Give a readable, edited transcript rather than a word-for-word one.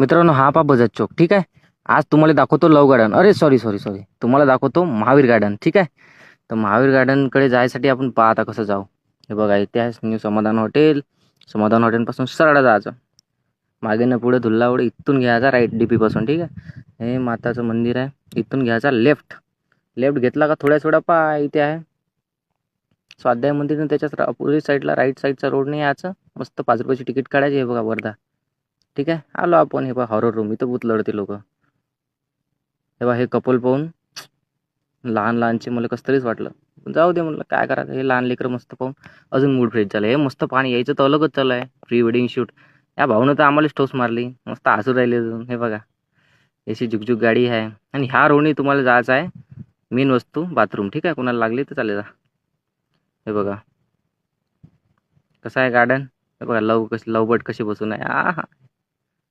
मित्रांनो हा पहा बजाज चौक. ठीक आहे. आज तुम्हाला दाखवतो लव गार्डन. अरे सॉरी. तुम्हाला दाखवतो महावीर गार्डन. ठीक आहे. तर महावीर गार्डनकडे जायसाठी आपण आता कसं जाऊ. हे बघा इथे आहे न्यू समाधान हॉटेल. समाधान हॉटेलपासून सरळ जायचं. मागे न पुढे धुल्लावडे इथून घ्यायचा राईट DP पासून. ठीक आहे. हे माताचं मंदिर आहे. इथून घ्यायचा लेफ्ट. लेफ्ट घेतला का थोड्याच वेळा पहा इथे आहे स्वाध्याय मंदिर. त्याच्याच अपोजिट साईडला राईट साईडचा रोडने यायचं. मस्त 5 रुपयाची तिकीट काढायची. हे बघा वर्धा. ठीक आहे. आलो आपण. हे बघा हॉरर रूम. इथं भूत लढते लोक. हे बघा हे कपल पाहून लहानचे मला कसं तरीच वाटलं. जाऊ दे म्हणलं काय करायचं. हे लहान लेकरं मस्त पाहून अजून मूड फ्रेश झालं. हे मस्त पाणी यायचं तर अलगच चालू आहे. Pre wedding shoot. या भाऊनं तर आम्हालाच टोस मारली. मस्त हसू राहिले अजून. हे बघा अशी झुकझुक गाडी आहे. आणि ह्या रोडने तुम्हाला जायचं आहे मेन वस्तू बाथरूम. ठीक आहे. कोणाला लागली तर चालेल. हे बघा कसं आहे गार्डन. हे बघा लव बर्ड कशी बसून आहे. हा